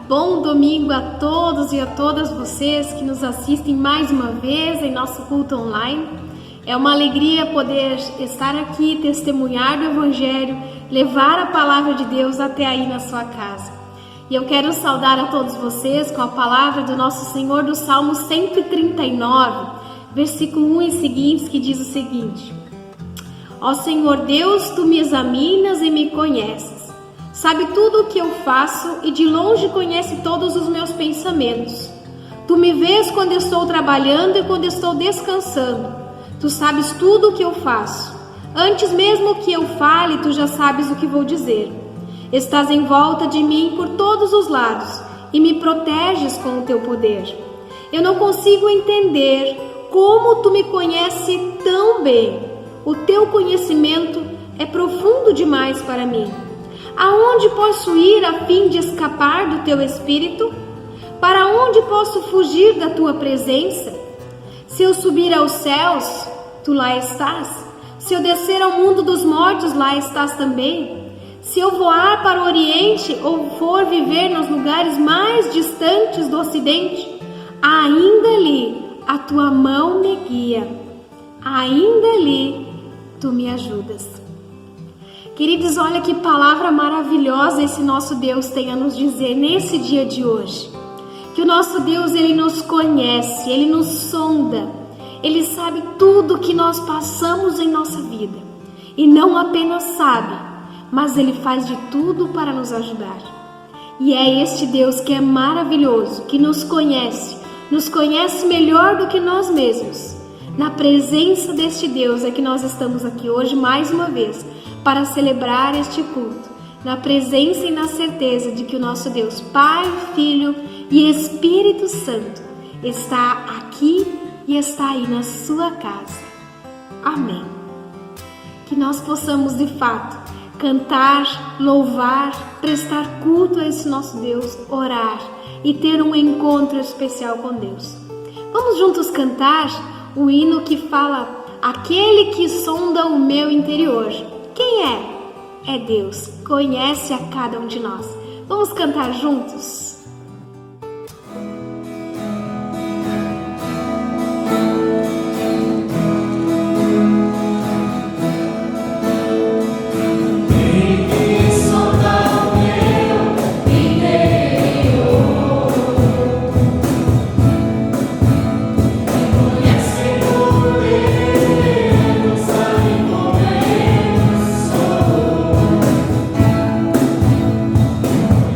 Bom domingo a todos e a todas vocês que nos assistem mais uma vez em nosso culto online. É uma alegria poder estar aqui, testemunhar do Evangelho, levar a palavra de Deus até aí na sua casa. E eu quero saudar a todos vocês com a palavra do nosso Senhor do Salmo 139, versículo 1 e seguintes, que diz o seguinte: Ó Senhor Deus, Tu me examinas e me conheces. Sabe tudo o que eu faço e de longe conhece todos os meus pensamentos. Tu me vês quando estou trabalhando e quando estou descansando. Tu sabes tudo o que eu faço. Antes mesmo que eu fale, Tu já sabes o que vou dizer. Estás em volta de mim por todos os lados e me proteges com o Teu poder. Eu não consigo entender como Tu me conheces tão bem. O Teu conhecimento é profundo demais para mim. Aonde posso ir a fim de escapar do Teu Espírito? Para onde posso fugir da Tua presença? Se eu subir aos céus, Tu lá estás. Se eu descer ao mundo dos mortos, lá estás também. Se eu voar para o Oriente ou for viver nos lugares mais distantes do Ocidente, ainda ali a Tua mão me guia. Ainda ali Tu me ajudas. Queridos, olha que palavra maravilhosa esse nosso Deus tem a nos dizer nesse dia de hoje. Que o nosso Deus, Ele nos conhece, Ele nos sonda, Ele sabe tudo que nós passamos em nossa vida. E não apenas sabe, mas Ele faz de tudo para nos ajudar. E é este Deus que é maravilhoso, que nos conhece melhor do que nós mesmos. Na presença deste Deus é que nós estamos aqui hoje mais uma vez, para celebrar este culto, na presença e na certeza de que o nosso Deus, Pai, Filho e Espírito Santo, está aqui e está aí na sua casa. Amém. Que nós possamos de fato cantar, louvar, prestar culto a esse nosso Deus, orar e ter um encontro especial com Deus. Vamos juntos cantar o hino que fala: aquele que sonda o meu interior. Quem é? É Deus, conhece a cada um de nós. Vamos cantar juntos?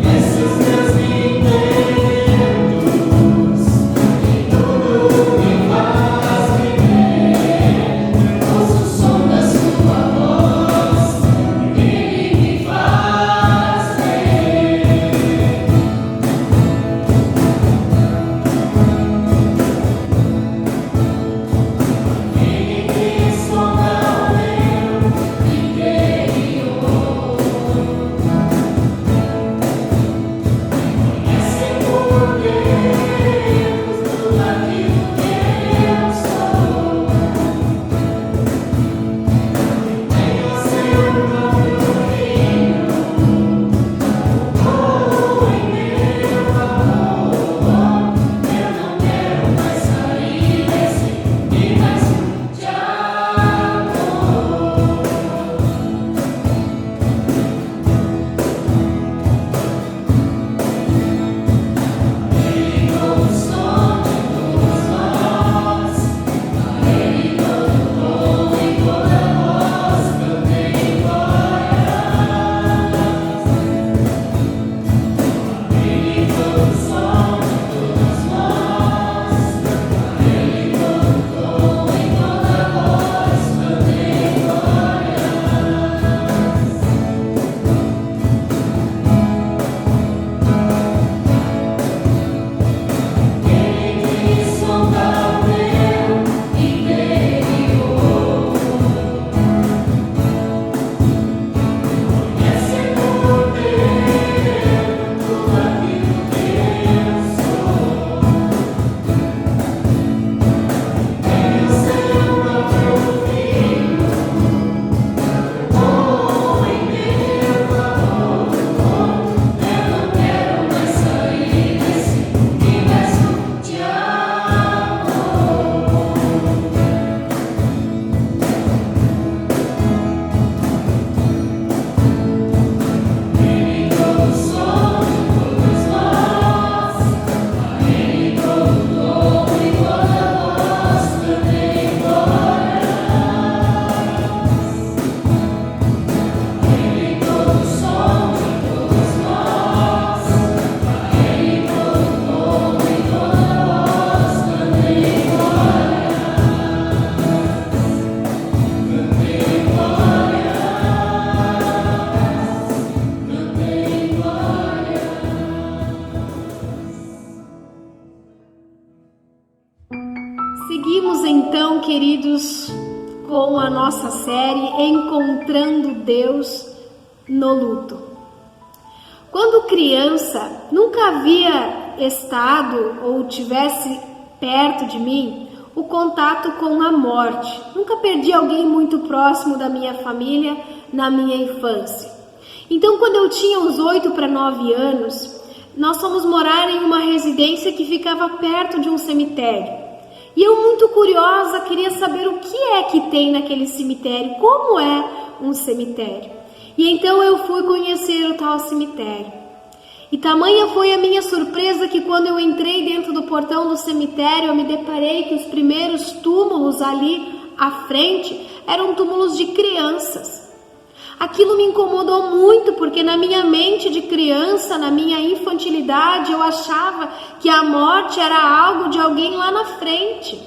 This is queridos, com a nossa série Encontrando Deus no Luto. Quando criança, nunca havia estado ou tivesse perto de mim o contato com a morte. Nunca perdi alguém muito próximo da minha família na minha infância. Então, quando eu tinha uns 8 para 9 anos, nós fomos morar em uma residência que ficava perto de um cemitério. E eu, muito curiosa, queria saber o que é que tem naquele cemitério, como é um cemitério. E então eu fui conhecer o tal cemitério. E tamanha foi a minha surpresa que quando eu entrei dentro do portão do cemitério, eu me deparei que os primeiros túmulos ali à frente eram túmulos de crianças. Aquilo me incomodou muito, porque na minha mente de criança, na minha infantilidade, eu achava que a morte era algo de alguém lá na frente,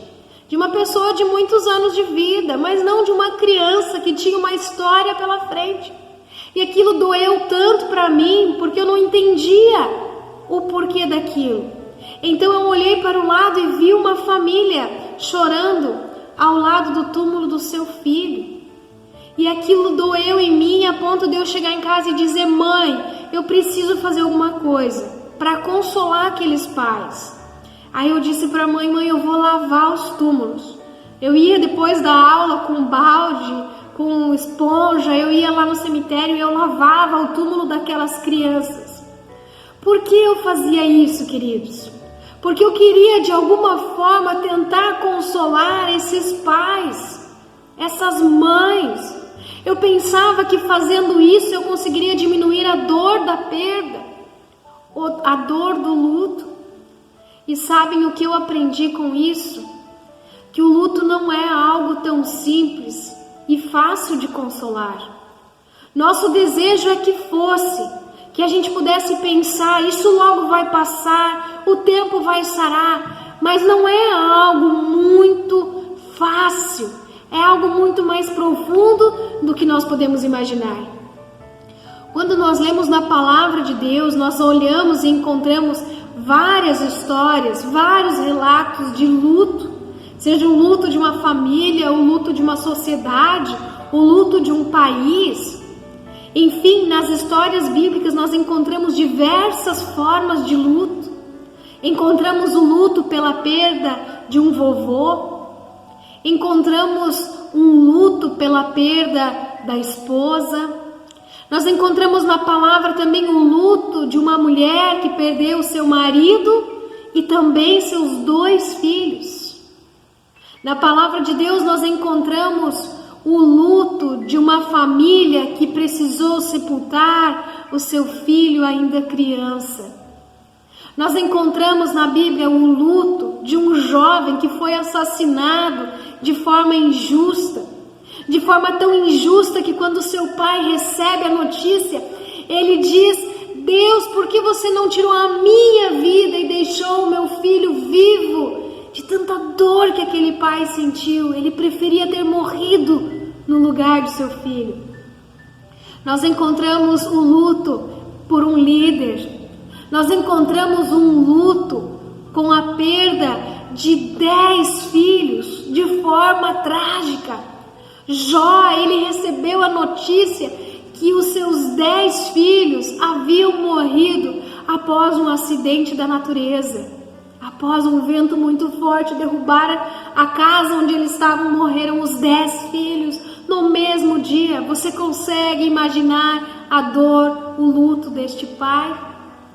de uma pessoa de muitos anos de vida, mas não de uma criança que tinha uma história pela frente. E aquilo doeu tanto para mim, porque eu não entendia o porquê daquilo. Então eu olhei para o lado e vi uma família chorando ao lado do túmulo do seu filho. E aquilo doeu em mim a ponto de eu chegar em casa e dizer: mãe, eu preciso fazer alguma coisa para consolar aqueles pais. Aí eu disse para a mãe: mãe, eu vou lavar os túmulos. Eu ia depois da aula com um balde, com esponja, eu ia lá no cemitério e eu lavava o túmulo daquelas crianças. Por que eu fazia isso, queridos? Porque eu queria de alguma forma tentar consolar esses pais, essas mães. Eu pensava que fazendo isso eu conseguiria diminuir a dor da perda, a dor do luto. E sabem o que eu aprendi com isso? Que o luto não é algo tão simples e fácil de consolar. Nosso desejo é que fosse, que a gente pudesse pensar: isso logo vai passar, o tempo vai sarar, mas não é algo muito fácil, é algo muito mais profundo do que nós podemos imaginar. Quando nós lemos na palavra de Deus, nós olhamos e encontramos várias histórias, vários relatos de luto, seja o luto de uma família, o luto de uma sociedade, o luto de um país. Enfim, nas histórias bíblicas nós encontramos diversas formas de luto. Encontramos o luto pela perda de um vovô, encontramos um luto pela perda da esposa. Nós encontramos na palavra também o luto de uma mulher que perdeu seu marido e também seus 2 filhos. Na palavra de Deus nós encontramos o luto de uma família que precisou sepultar o seu filho ainda criança. Nós encontramos na Bíblia o luto de um jovem que foi assassinado de forma injusta. De forma tão injusta que quando seu pai recebe a notícia, ele diz: Deus, por que você não tirou a minha vida e deixou o meu filho vivo? De tanta dor que aquele pai sentiu, ele preferia ter morrido no lugar de seu filho. Nós encontramos o luto por um líder. Nós encontramos um luto com a perda de 10 filhos de forma trágica. Jó, ele recebeu a notícia que os seus 10 filhos haviam morrido após um acidente da natureza. Após um vento muito forte derrubar a casa onde eles estavam, morreram os 10 filhos no mesmo dia. Você consegue imaginar a dor, o luto deste pai,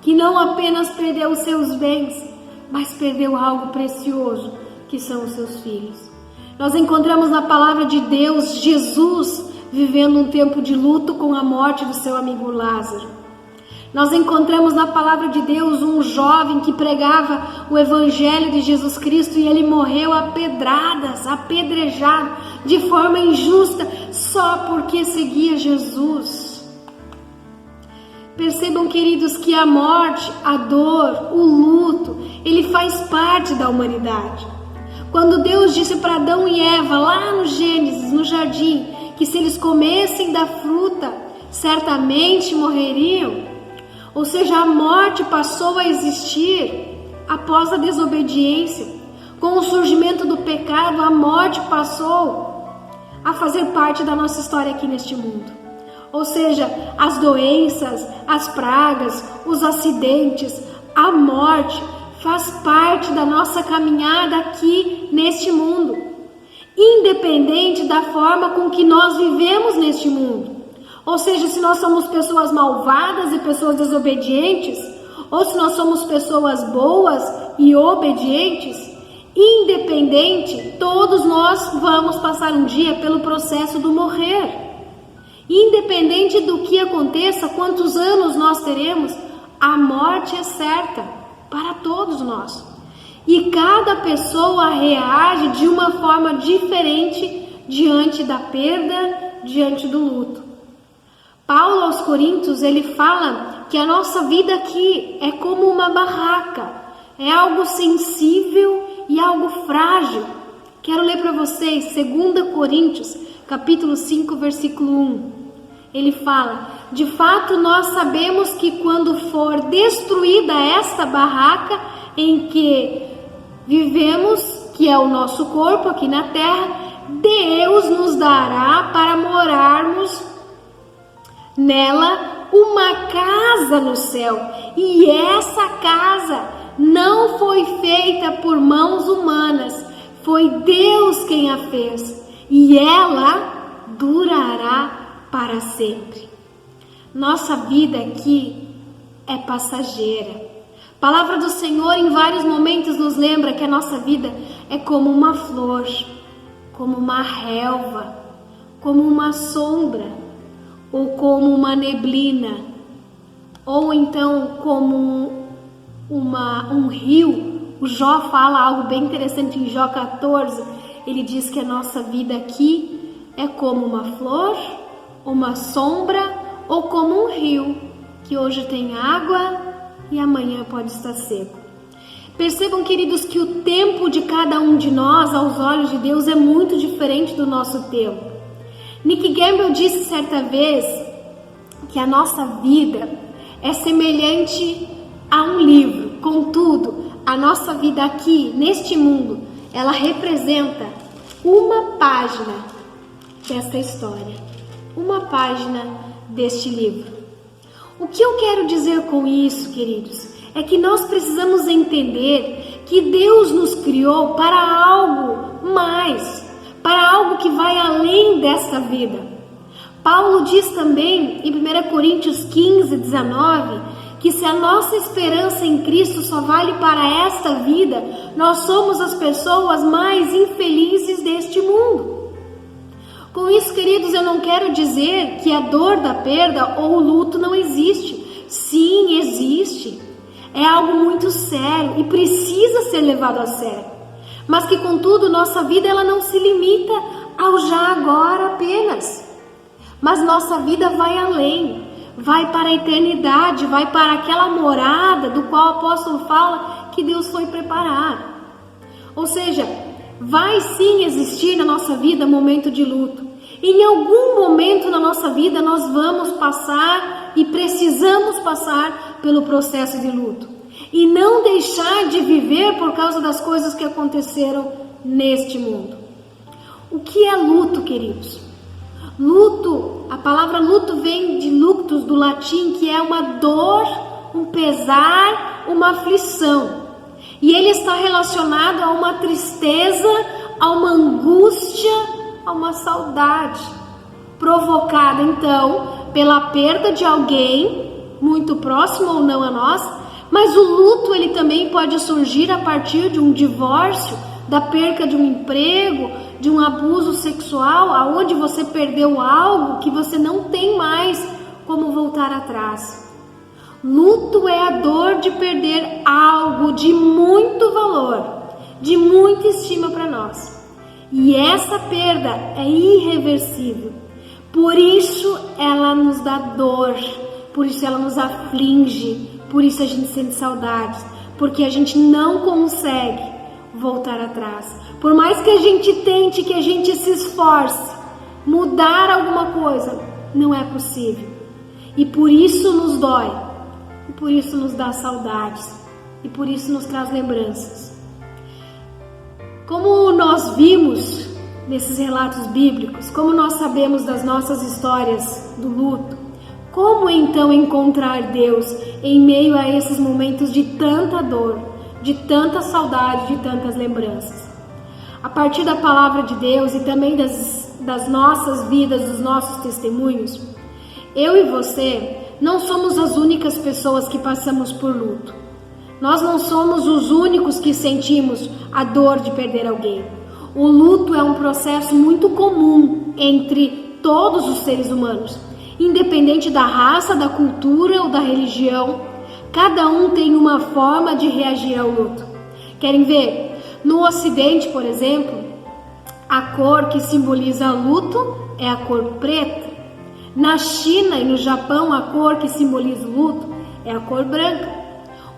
que não apenas perdeu os seus bens, mas perdeu algo precioso, que são os seus filhos. Nós encontramos na palavra de Deus Jesus vivendo um tempo de luto com a morte do seu amigo Lázaro. Nós encontramos na palavra de Deus um jovem que pregava o evangelho de Jesus Cristo e ele morreu a pedradas, apedrejado de forma injusta só porque seguia Jesus. Percebam, queridos, que a morte, a dor, o luto, ele faz parte da humanidade. Quando Deus disse para Adão e Eva lá no Gênesis, no jardim, que se eles comessem da fruta, certamente morreriam. Ou seja, a morte passou a existir após a desobediência, Com o surgimento do pecado, a morte passou a fazer parte da nossa história aqui neste mundo. Ou seja, as doenças, as pragas, os acidentes, a morte faz parte da nossa caminhada aqui neste mundo, independente da forma com que nós vivemos neste mundo. Ou seja, se nós somos pessoas malvadas e pessoas desobedientes, ou se nós somos pessoas boas e obedientes, independente, todos nós vamos passar um dia pelo processo do morrer. Independente do que aconteça, quantos anos nós teremos, a morte é certa para todos nós. E cada pessoa reage de uma forma diferente diante da perda, diante do luto. Paulo aos Coríntios, ele fala que a nossa vida aqui é como uma barraca, é algo sensível e algo frágil. Quero ler para vocês 2 Coríntios, capítulo 5, versículo 1. Ele fala: de fato nós sabemos que quando for destruída esta barraca em que vivemos, que é o nosso corpo aqui na terra, Deus nos dará para morarmos nela uma casa no céu. E essa casa não foi feita por mãos humanas, foi Deus quem a fez, e ela durará para sempre. Nossa vida aqui é passageira. A palavra do Senhor em vários momentos nos lembra que a nossa vida é como uma flor, como uma relva, como uma sombra, ou como uma neblina, ou então como um rio. O Jó fala algo bem interessante em Jó 14, ele diz que a nossa vida aqui é como uma flor, uma sombra, ou como um rio, que hoje tem água e amanhã pode estar seco. Percebam, queridos, que o tempo de cada um de nós, aos olhos de Deus, é muito diferente do nosso tempo. Nick Gamble disse certa vez que a nossa vida é semelhante a um livro. Contudo, a nossa vida aqui, neste mundo, ela representa uma página desta história, uma página deste livro. O que eu quero dizer com isso, queridos, é que nós precisamos entender que Deus nos criou para algo mais, para algo que vai além desta vida. Paulo diz também em 1 Coríntios 15, 19, que se a nossa esperança em Cristo só vale para esta vida, nós somos as pessoas mais infelizes deste mundo. Com isso, queridos, eu não quero dizer que a dor da perda ou o luto não existe. Sim, existe. É algo muito sério e precisa ser levado a sério. Mas que, contudo, nossa vida ela não se limita ao já agora apenas. Mas nossa vida vai além, vai para a eternidade, vai para aquela morada do qual o apóstolo fala que Deus foi preparar. Ou seja, vai sim existir na nossa vida momento de luto. Em algum momento na nossa vida nós vamos passar e precisamos passar pelo processo de luto. E não deixar de viver por causa das coisas que aconteceram neste mundo. O que é luto, queridos? Luto, a palavra luto vem de luctus, do latim, que é uma dor, um pesar, uma aflição. E ele está relacionado a uma tristeza, a uma angústia, a uma saudade, provocada então pela perda de alguém, muito próximo ou não a nós, mas o luto ele também pode surgir a partir de um divórcio, da perca de um emprego, de um abuso sexual, aonde você perdeu algo que você não tem mais como voltar atrás. Luto é a dor de perder algo de muito valor, de muita estima para nós. E essa perda é irreversível. Por isso ela nos dá dor, por isso ela nos aflige, por isso a gente sente saudades, porque a gente não consegue voltar atrás. Por mais que a gente tente, que a gente se esforce, mudar alguma coisa, não é possível. E por isso nos dói, e por isso nos dá saudades, e por isso nos traz lembranças. Como nós vimos nesses relatos bíblicos, como nós sabemos das nossas histórias do luto, como então encontrar Deus em meio a esses momentos de tanta dor, de tanta saudade, de tantas lembranças? A partir da palavra de Deus e também das nossas vidas, dos nossos testemunhos, eu e você não somos as únicas pessoas que passamos por luto. Nós não somos os únicos que sentimos a dor de perder alguém. O luto é um processo muito comum entre todos os seres humanos, independente da raça, da cultura ou da religião. Cada um tem uma forma de reagir ao luto. Querem ver? No Ocidente, por exemplo, a cor que simboliza luto é a cor preta. Na China e no Japão, a cor que simboliza o luto é a cor branca.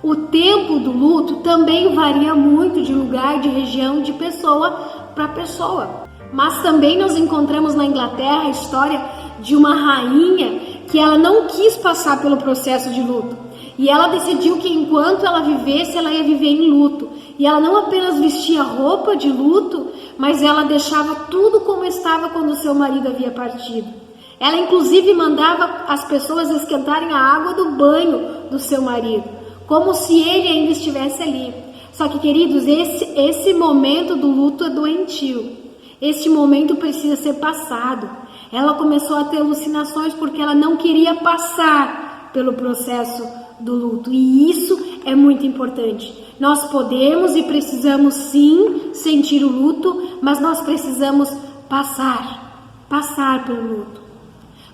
O tempo do luto também varia muito de lugar, de região, de pessoa para pessoa. Mas também nós encontramos na Inglaterra a história de uma rainha que ela não quis passar pelo processo de luto. E ela decidiu que enquanto ela vivesse, ela ia viver em luto. E ela não apenas vestia roupa de luto, mas ela deixava tudo como estava quando seu marido havia partido. Ela inclusive mandava as pessoas esquentarem a água do banho do seu marido, como se ele ainda estivesse ali. Só que, queridos, esse momento do luto é doentio. Este momento precisa ser passado. Ela começou a ter alucinações porque ela não queria passar pelo processo do luto. E isso é muito importante. Nós podemos e precisamos sim sentir o luto, mas nós precisamos passar pelo luto.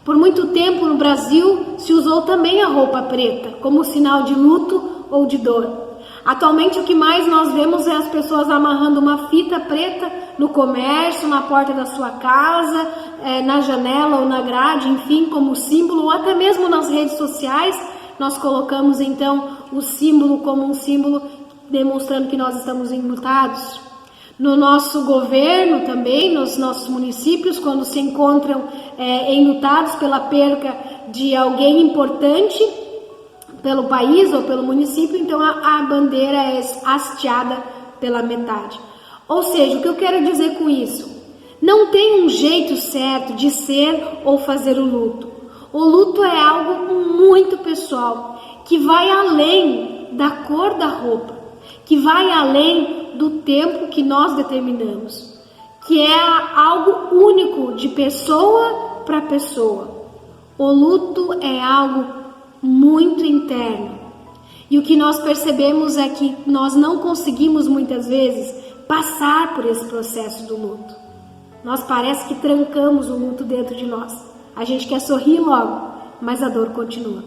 Por muito tempo no Brasil se usou também a roupa preta como sinal de luto ou de dor. Atualmente o que mais nós vemos é as pessoas amarrando uma fita preta no comércio, na porta da sua casa, na janela ou na grade, enfim, como símbolo, ou até mesmo nas redes sociais. Nós colocamos então o símbolo como um símbolo demonstrando que nós estamos enlutados. No nosso governo também, nos nossos municípios, quando se encontram enlutados pela perca de alguém importante pelo país ou pelo município, então a bandeira é hasteada pela metade. Ou seja, o que eu quero dizer com isso? Não tem um jeito certo de ser ou fazer o luto. O luto é algo muito pessoal, que vai além da cor da roupa, que vai além do tempo que nós determinamos, que é algo único de pessoa para pessoa. O luto é algo muito interno. E o que nós percebemos é que nós não conseguimos muitas vezes passar por esse processo do luto. Nós parece que trancamos o luto dentro de nós. A gente quer sorrir logo, mas a dor continua.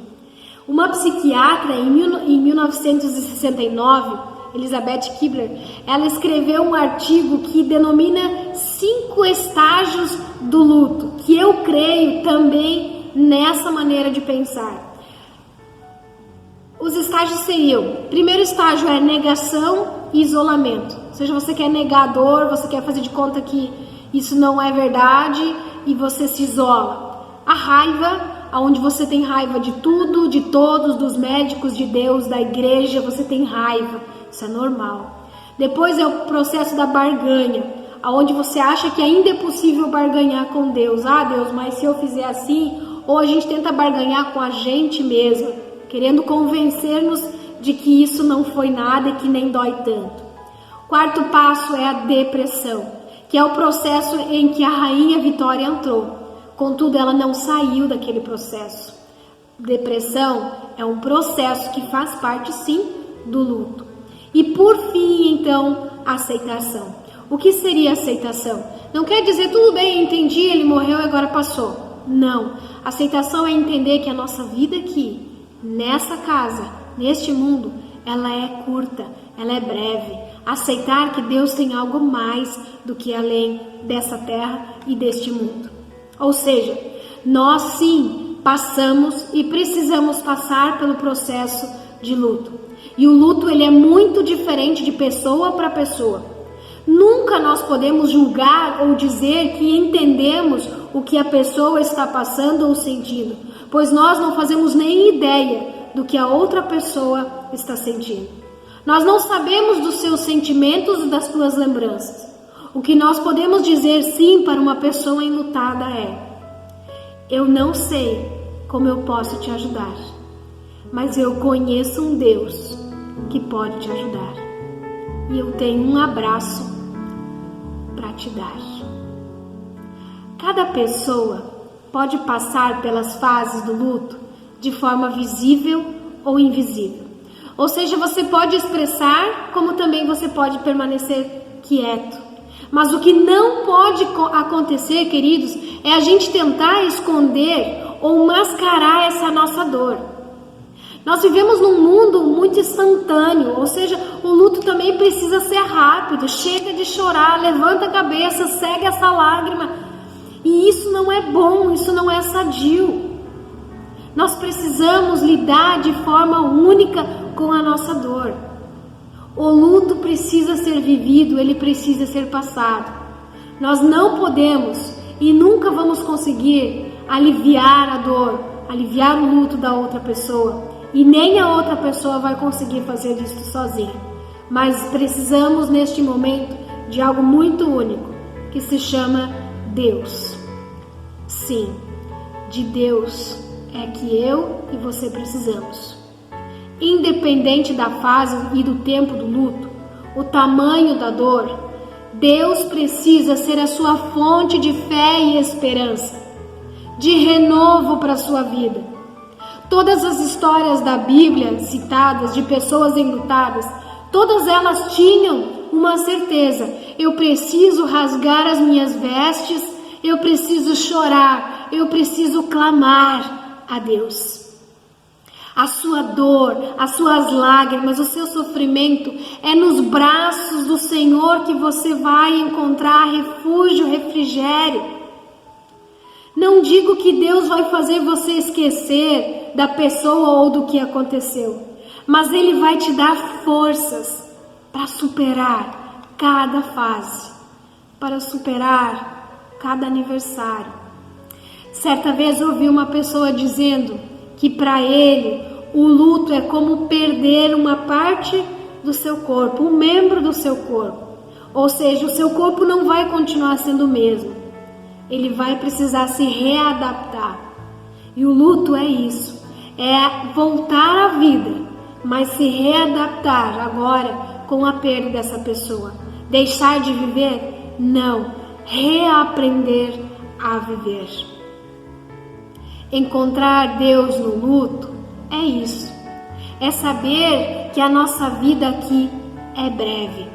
Uma psiquiatra em 1969, Elizabeth Kubler, ela escreveu um artigo que denomina 5 estágios do luto, que eu creio também nessa maneira de pensar. Os estágios seriam: primeiro estágio é negação e isolamento, ou seja, você quer negar a dor, você quer fazer de conta que isso não é verdade e você se isola. A raiva, onde você tem raiva de tudo, de todos, dos médicos, de Deus, da igreja, você tem raiva, isso é normal. Depois é o processo da barganha, onde você acha que ainda é possível barganhar com Deus. Ah, Deus, mas se eu fizer assim, ou a gente tenta barganhar com a gente mesmo, querendo convencer-nos de que isso não foi nada e que nem dói tanto. Quarto passo é a depressão, que é o processo em que a rainha Vitória entrou. Contudo, ela não saiu daquele processo. Depressão é um processo que faz parte, sim, do luto. E por fim, então, a aceitação. O que seria aceitação? Não quer dizer, tudo bem, entendi, ele morreu e agora passou. Não. Aceitação é entender que a nossa vida aqui, nessa casa, neste mundo, ela é curta, ela é breve. Aceitar que Deus tem algo mais do que além dessa terra e deste mundo. Ou seja, nós sim passamos e precisamos passar pelo processo de luto. E o luto ele é muito diferente de pessoa para pessoa. Nunca nós podemos julgar ou dizer que entendemos o que a pessoa está passando ou sentindo, pois nós não fazemos nem ideia do que a outra pessoa está sentindo. Nós não sabemos dos seus sentimentos e das suas lembranças. O que nós podemos dizer sim para uma pessoa enlutada é: eu não sei como eu posso te ajudar, mas eu conheço um Deus que pode te ajudar. E eu tenho um abraço para te dar. Cada pessoa pode passar pelas fases do luto de forma visível ou invisível. Ou seja, você pode expressar, como também você pode permanecer quieto. Mas o que não pode acontecer, queridos, é a gente tentar esconder ou mascarar essa nossa dor. Nós vivemos num mundo muito instantâneo, ou seja, o luto também precisa ser rápido. Chega de chorar, levanta a cabeça, segue essa lágrima. E isso não é bom, isso não é sadio. Nós precisamos lidar de forma única com a nossa dor. O luto precisa ser vivido, ele precisa ser passado. Nós não podemos e nunca vamos conseguir aliviar a dor, aliviar o luto da outra pessoa. E nem a outra pessoa vai conseguir fazer isso sozinha. Mas precisamos neste momento de algo muito único, que se chama Deus. Sim, de Deus é que eu e você precisamos. Independente da fase e do tempo do luto, o tamanho da dor, Deus precisa ser a sua fonte de fé e esperança, de renovo para a sua vida. Todas as histórias da Bíblia citadas de pessoas enlutadas, todas elas tinham uma certeza: eu preciso rasgar as minhas vestes, eu preciso chorar, eu preciso clamar a Deus. A sua dor, as suas lágrimas, o seu sofrimento é nos braços do Senhor que você vai encontrar refúgio, refrigério. Não digo que Deus vai fazer você esquecer da pessoa ou do que aconteceu, mas Ele vai te dar forças para superar cada fase, para superar cada aniversário. Certa vez ouvi uma pessoa dizendo que para ele o luto é como perder uma parte do seu corpo, um membro do seu corpo. Ou seja, o seu corpo não vai continuar sendo o mesmo. Ele vai precisar se readaptar. E o luto é isso, é voltar à vida, mas se readaptar agora com a perda dessa pessoa. Deixar de viver? Não, reaprender a viver. Encontrar Deus no luto é isso, é saber que a nossa vida aqui é breve.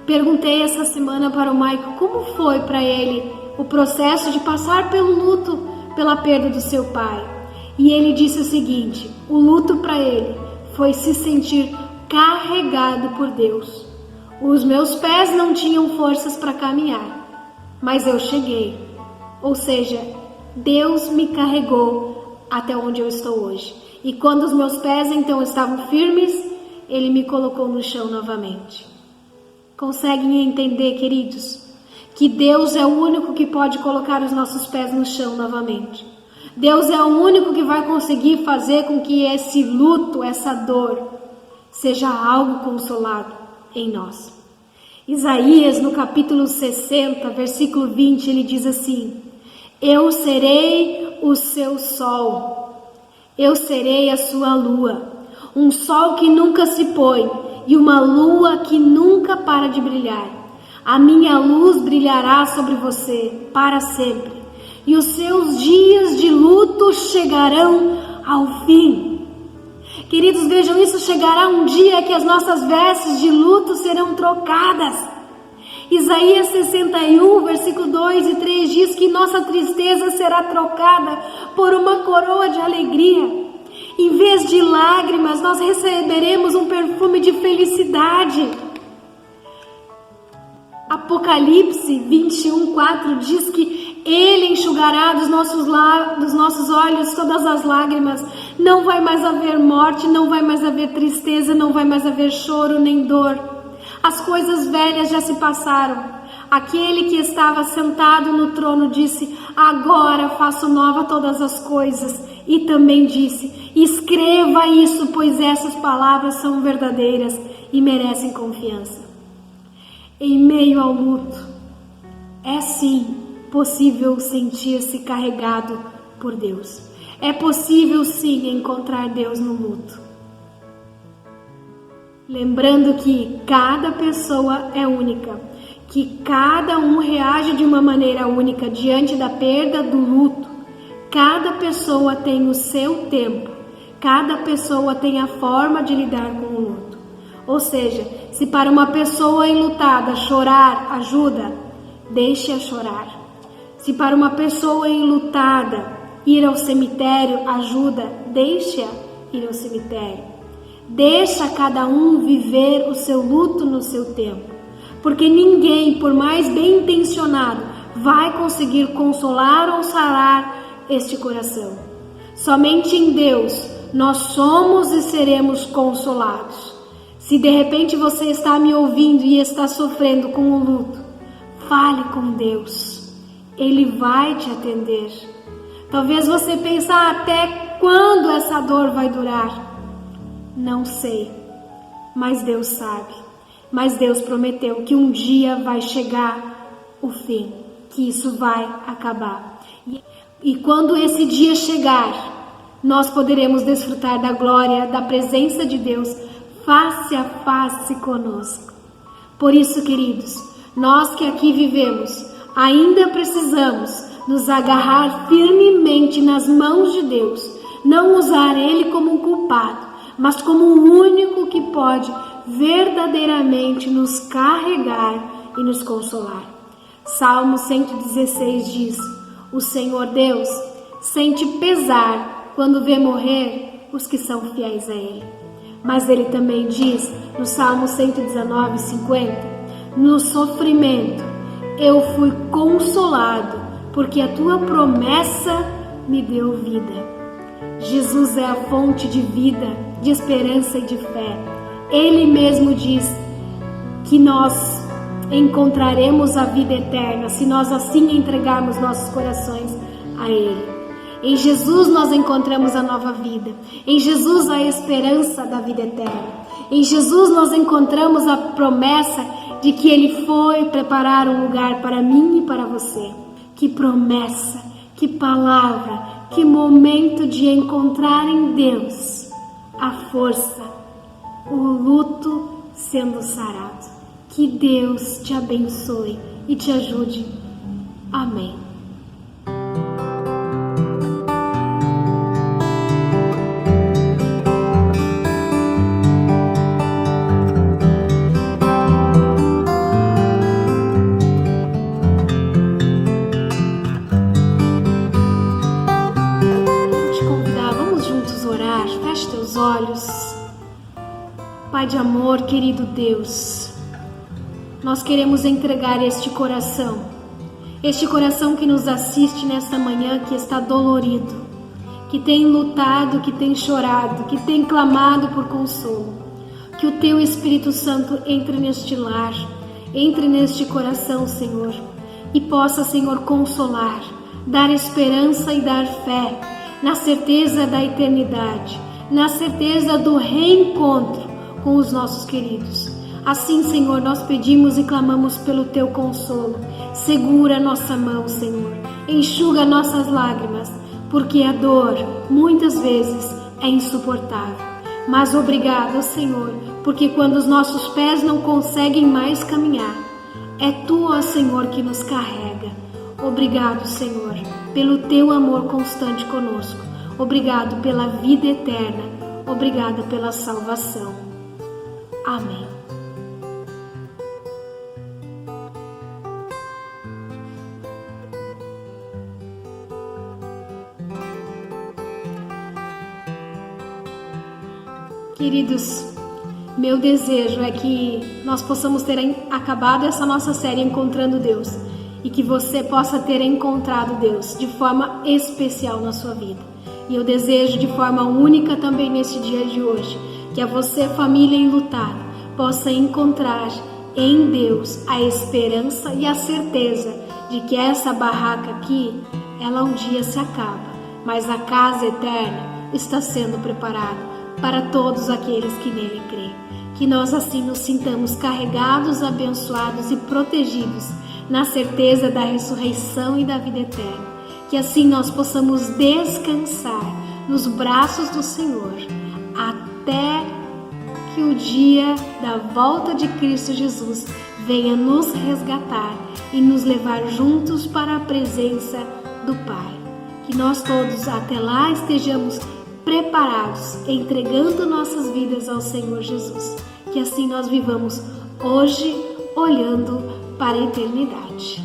Perguntei essa semana para o Michael como foi para ele o processo de passar pelo luto, pela perda do seu pai. E ele disse o seguinte: o luto para ele foi se sentir carregado por Deus. Os meus pés não tinham forças para caminhar, mas eu cheguei. Ou seja, Deus me carregou até onde eu estou hoje. E quando os meus pés então estavam firmes, Ele me colocou no chão novamente. Conseguem entender, queridos, que Deus é o único que pode colocar os nossos pés no chão novamente. Deus é o único que vai conseguir fazer com que esse luto, essa dor, seja algo consolado em nós. Isaías, no capítulo 60, versículo 20, ele diz assim: eu serei o seu sol, eu serei a sua lua, um sol que nunca se põe e uma lua que nunca para de brilhar. A minha luz brilhará sobre você para sempre, e os seus dias de luto chegarão ao fim. Queridos, vejam isso, chegará um dia que as nossas vestes de luto serão trocadas. Isaías 61, versículo 2 e 3 diz que nossa tristeza será trocada por uma coroa de alegria. Em vez de lágrimas, nós receberemos um perfume de felicidade. Apocalipse 21, 4 diz que Ele enxugará dos nossos olhos todas as lágrimas. Não vai mais haver morte, não vai mais haver tristeza, não vai mais haver choro nem dor. As coisas velhas já se passaram. Aquele que estava sentado no trono disse: agora faço nova todas as coisas. E também disse: escreva isso, pois essas palavras são verdadeiras. e merecem confiança. Em meio ao luto, é sim possível sentir-se carregado por Deus. É possível sim encontrar Deus no luto. Lembrando que cada pessoa é única, que cada um reage de uma maneira única diante da perda, do luto. Cada pessoa tem o seu tempo, cada pessoa tem a forma de lidar com o luto. Ou seja, se para uma pessoa enlutada chorar ajuda, deixe-a chorar. Se para uma pessoa enlutada ir ao cemitério ajuda, deixe-a ir ao cemitério. Deixa cada um viver o seu luto no seu tempo, porque ninguém, por mais bem intencionado, vai conseguir consolar ou sarar este coração. Somente em Deus nós somos e seremos consolados. Se de repente você está me ouvindo e está sofrendo com o luto, fale com Deus. Ele vai te atender. Talvez você pense, até quando essa dor vai durar? Não sei, mas Deus sabe. Mas Deus prometeu que um dia vai chegar o fim, que isso vai acabar. E quando esse dia chegar, nós poderemos desfrutar da glória, da presença de Deus face a face conosco. Por isso, queridos, nós que aqui vivemos, ainda precisamos nos agarrar firmemente nas mãos de Deus, não usar Ele como um culpado, mas como o único que pode verdadeiramente nos carregar e nos consolar. Salmo 116 diz: o Senhor Deus sente pesar quando vê morrer os que são fiéis a Ele. Mas Ele também diz no Salmo 119, 50: no sofrimento eu fui consolado, porque a tua promessa me deu vida. Jesus é a fonte de vida, de esperança e de fé. Ele mesmo diz que nós encontraremos a vida eterna se nós assim entregarmos nossos corações a Ele. Em Jesus nós encontramos a nova vida. Em Jesus a esperança da vida eterna. Em Jesus nós encontramos a promessa de que Ele foi preparar um lugar para mim e para você. Que promessa, que palavra, que momento de encontrar em Deus a força, o luto sendo sarado. Que Deus te abençoe e te ajude. Amém. Olhos. Pai de amor, querido Deus, nós queremos entregar este coração que nos assiste nesta manhã, que está dolorido, que tem lutado, que tem chorado, que tem clamado por consolo. Que o Teu Espírito Santo entre neste lar, entre neste coração, Senhor, e possa, Senhor, consolar, dar esperança e dar fé na certeza da eternidade, na certeza do reencontro com os nossos queridos. Assim, Senhor, nós pedimos e clamamos pelo Teu consolo. Segura nossa mão, Senhor. Enxuga nossas lágrimas, porque a dor, muitas vezes, é insuportável. Mas obrigada, Senhor, porque quando os nossos pés não conseguem mais caminhar, é Tu, ó Senhor, que nos carrega. Obrigado, Senhor, pelo Teu amor constante conosco. Obrigado pela vida eterna. Obrigada pela salvação. Amém. Queridos, meu desejo é que nós possamos ter acabado essa nossa série Encontrando Deus e que você possa ter encontrado Deus de forma especial na sua vida. E eu desejo de forma única também neste dia de hoje, que a você, família enlutada, possa encontrar em Deus a esperança e a certeza de que essa barraca aqui, ela um dia se acaba, mas a casa eterna está sendo preparada para todos aqueles que nele crêem. Que nós assim nos sintamos carregados, abençoados e protegidos na certeza da ressurreição e da vida eterna. Que assim nós possamos descansar nos braços do Senhor até que o dia da volta de Cristo Jesus venha nos resgatar e nos levar juntos para a presença do Pai. Que nós todos até lá estejamos preparados, entregando nossas vidas ao Senhor Jesus. Que assim nós vivamos hoje olhando para a eternidade.